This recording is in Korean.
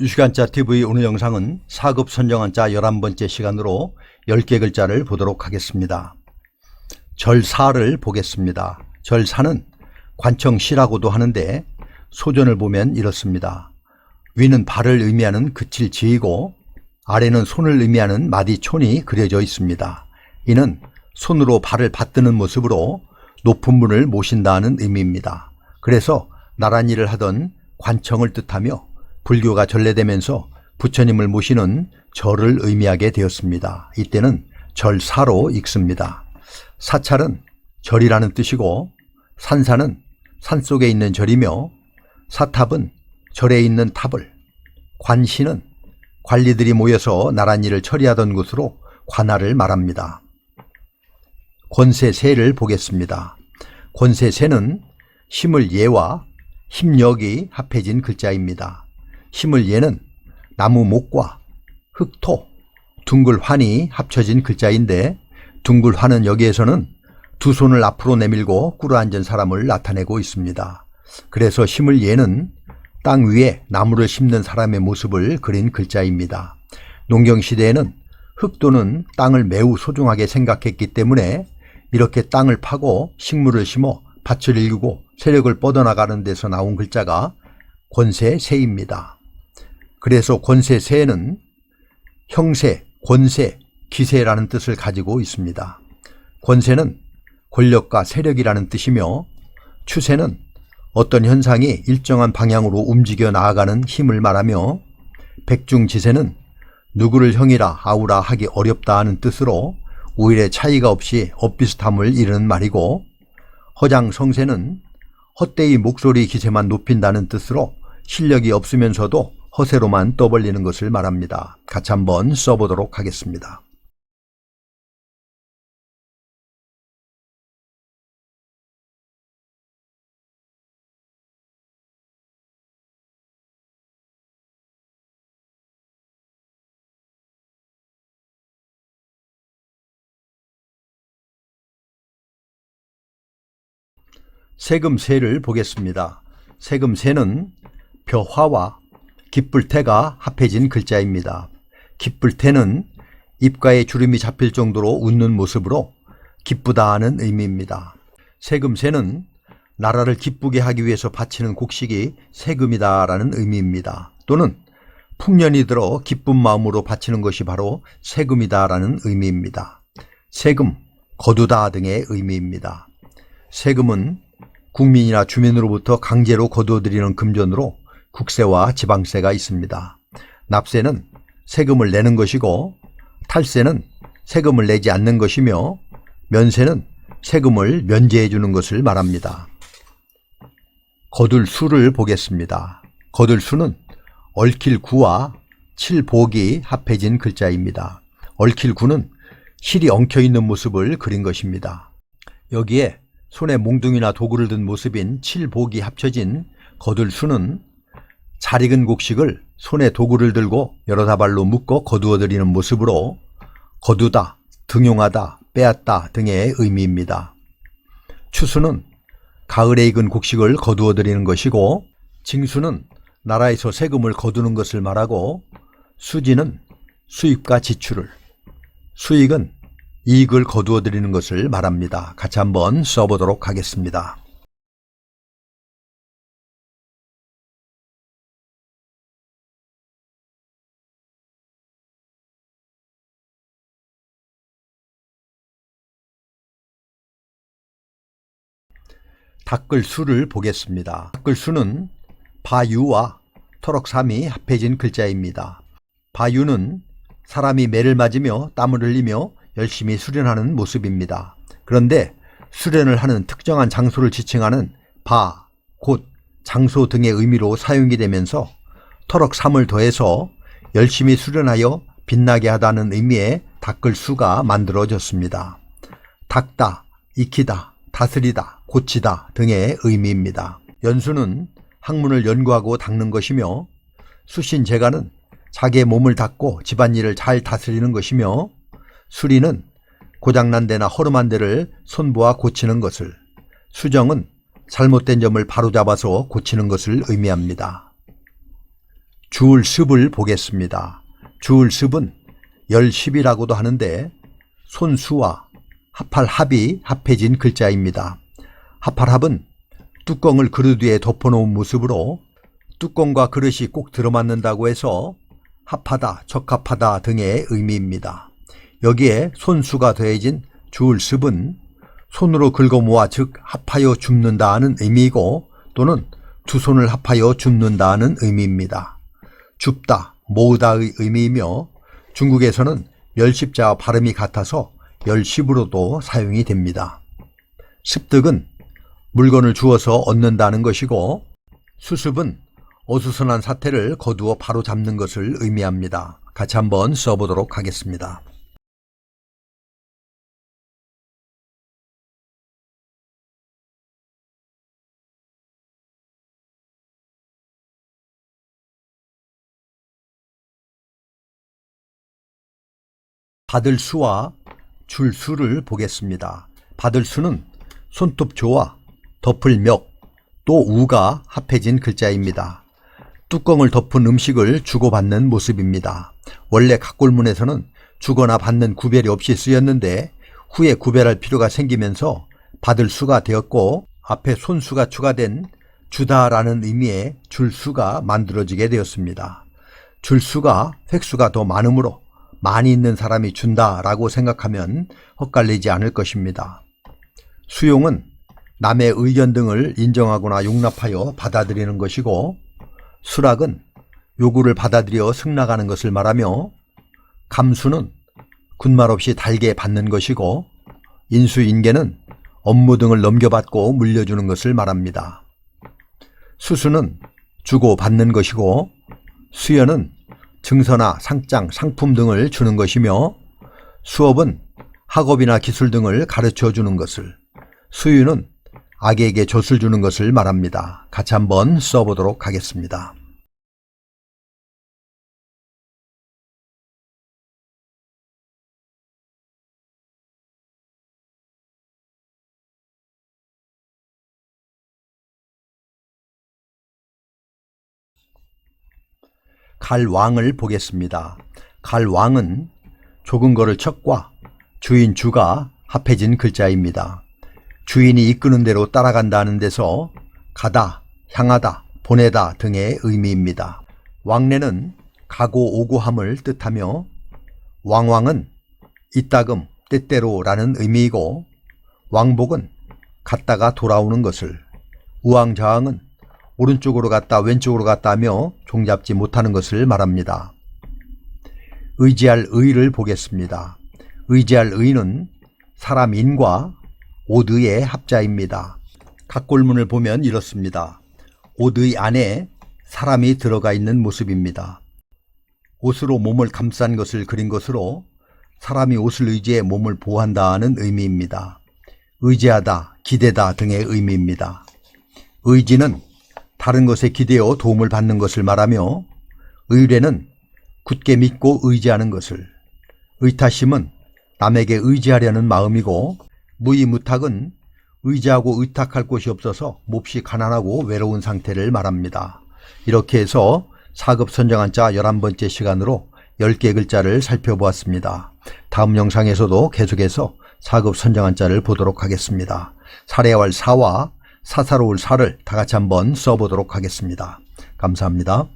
유시간자 TV 오늘 영상은 4급 선정한자 11번째 시간으로 10개 글자를 보도록 하겠습니다. 절사를 보겠습니다. 절사는 관청시라고도 하는데 소전을 보면 이렇습니다. 위는 발을 의미하는 그칠지이고 아래는 손을 의미하는 마디촌이 그려져 있습니다. 이는 손으로 발을 받드는 모습으로 높은 분을 모신다는 의미입니다. 그래서 나란 일을 하던 관청을 뜻하며 불교가 전래되면서 부처님을 모시는 절을 의미하게 되었습니다. 이때는 절사로 읽습니다. 사찰은 절이라는 뜻이고 산사는 산속에 있는 절이며 사탑은 절에 있는 탑을, 관시는 관리들이 모여서 나란 일을 처리하던 곳으로 관할을 말합니다. 권세세를 보겠습니다. 권세세는 힘을예와 힘력이 합해진 글자입니다. 힘을예는 나무 목과 흙토, 둥글환이 합쳐진 글자인데 둥글환은 여기에서는 두 손을 앞으로 내밀고 꿇어앉은 사람을 나타내고 있습니다. 그래서 힘을예는 땅 위에 나무를 심는 사람의 모습을 그린 글자입니다. 농경시대에는 흙도는 땅을 매우 소중하게 생각했기 때문에 이렇게 땅을 파고 식물을 심어 밭을 일구고 세력을 뻗어나가는 데서 나온 글자가 권세세입니다. 그래서 권세세는 형세, 권세, 기세라는 뜻을 가지고 있습니다. 권세는 권력과 세력이라는 뜻이며 추세는 어떤 현상이 일정한 방향으로 움직여 나아가는 힘을 말하며 백중지세는 누구를 형이라 아우라 하기 어렵다 하는 뜻으로 우일의 차이가 없이 엇비슷함을 이르는 말이고 허장성세는 헛되이 목소리 기세만 높인다는 뜻으로 실력이 없으면서도 허세로만 떠벌리는 것을 말합니다. 같이 한번 써보도록 하겠습니다. 세금세를 보겠습니다. 세금세는 벼화와 깃불태가 합해진 글자입니다. 깃불태는 입가에 주름이 잡힐 정도로 웃는 모습으로 기쁘다 하는 의미입니다. 세금세는 나라를 기쁘게 하기 위해서 바치는 곡식이 세금이다 라는 의미입니다. 또는 풍년이 들어 기쁜 마음으로 바치는 것이 바로 세금이다 라는 의미입니다. 세금, 거두다 등의 의미입니다. 세금은 국민이나 주민으로부터 강제로 거두어들이는 금전으로 국세와 지방세가 있습니다. 납세는 세금을 내는 것이고 탈세는 세금을 내지 않는 것이며 면세는 세금을 면제해 주는 것을 말합니다. 거둘수를 보겠습니다. 거둘수는 얽힐구와 칠복이 합해진 글자입니다. 얽힐구는 실이 엉켜있는 모습을 그린 것입니다. 여기에 손에 몽둥이나 도구를 든 모습인 칠복이 합쳐진 거둘수는 잘 익은 곡식을 손에 도구를 들고 여러 다발로 묶어 거두어들이는 모습으로 거두다, 등용하다, 빼앗다 등의 의미입니다. 추수는 가을에 익은 곡식을 거두어들이는 것이고 징수는 나라에서 세금을 거두는 것을 말하고 수지는 수입과 지출을, 수익은 이익을 거두어들이는 것을 말합니다. 같이 한번 써보도록 하겠습니다. 닦을수를 보겠습니다. 닦을수는 바유와 토록삼이 합해진 글자입니다. 바유는 사람이 매를 맞으며 땀을 흘리며 열심히 수련하는 모습입니다. 그런데 수련을 하는 특정한 장소를 지칭하는 바, 곳, 장소 등의 의미로 사용이 되면서 토록삼을 더해서 열심히 수련하여 빛나게 하다는 의미의 닦을수가 만들어졌습니다. 닦다, 익히다, 다스리다, 고치다 등의 의미입니다. 연수는 학문을 연구하고 닦는 것이며 수신제가는 자기의 몸을 닦고 집안일을 잘 다스리는 것이며 수리는 고장난 데나 허름한 데를 손보아 고치는 것을, 수정은 잘못된 점을 바로잡아서 고치는 것을 의미합니다. 주울습을 보겠습니다. 주울습은 열십이라고도 하는데 손수와 합할 합이 합해진 글자입니다. 합할 합은 뚜껑을 그릇 위에 덮어놓은 모습으로 뚜껑과 그릇이 꼭 들어맞는다고 해서 합하다, 적합하다 등의 의미입니다. 여기에 손수가 더해진 주울습은 손으로 긁어 모아 즉 합하여 줍는다는 의미이고 또는 두 손을 합하여 줍는다는 의미입니다. 줍다, 모으다의 의미이며 중국에서는 열십자와 발음이 같아서 열십으로도 사용이 됩니다. 습득은 물건을 주어서 얻는다는 것이고 수습은 어수선한 사태를 거두어 바로 잡는 것을 의미합니다. 같이 한번 써보도록 하겠습니다. 받을 수와 줄 수를 보겠습니다. 받을 수는 손톱조와 덮을 멱, 또 우가 합해진 글자입니다. 뚜껑을 덮은 음식을 주고받는 모습입니다. 원래 각골문에서는 주거나 받는 구별이 없이 쓰였는데 후에 구별할 필요가 생기면서 받을 수가 되었고 앞에 손수가 추가된 주다라는 의미의 줄수가 만들어지게 되었습니다. 줄수가 획수가 더 많으므로 많이 있는 사람이 준다라고 생각하면 헛갈리지 않을 것입니다. 수용은 남의 의견 등을 인정하거나 용납하여 받아들이는 것이고 수락은 요구를 받아들여 승낙하는 것을 말하며 감수는 군말 없이 달게 받는 것이고 인수인계는 업무 등을 넘겨받고 물려주는 것을 말합니다. 수수는 주고 받는 것이고 수여는 증서나 상장, 상품 등을 주는 것이며 수업은 학업이나 기술 등을 가르쳐 주는 것을, 수유는 악에게 젖을 주는 것을 말합니다. 같이 한번 써보도록 하겠습니다. 갈왕을 보겠습니다. 갈왕은 좁은 거를 척과 주인 주가 합해진 글자입니다. 주인이 이끄는 대로 따라간다는 데서 가다, 향하다, 보내다 등의 의미입니다. 왕래는 가고 오고함을 뜻하며 왕왕은 이따금 때때로라는 의미이고 왕복은 갔다가 돌아오는 것을, 우왕좌왕은 오른쪽으로 갔다 왼쪽으로 갔다 하며 종잡지 못하는 것을 말합니다. 의지할 의를 보겠습니다. 의지할 의는 사람 인과 옷의 합자입니다. 각골문을 보면 이렇습니다. 옷의 안에 사람이 들어가 있는 모습입니다. 옷으로 몸을 감싼 것을 그린 것으로 사람이 옷을 의지해 몸을 보호한다는 의미입니다. 의지하다, 기대다 등의 의미입니다. 의지는 다른 것에 기대어 도움을 받는 것을 말하며 의뢰는 굳게 믿고 의지하는 것을, 의타심은 남에게 의지하려는 마음이고 무의무탁은 의지하고 의탁할 곳이 없어서 몹시 가난하고 외로운 상태를 말합니다. 이렇게 해서 4급 선정한자 11번째 시간으로 10개 글자를 살펴보았습니다. 다음 영상에서도 계속해서 4급 선정한자를 보도록 하겠습니다. 살해야 할 사와 사사로울 사를 다 같이 한번 써보도록 하겠습니다. 감사합니다.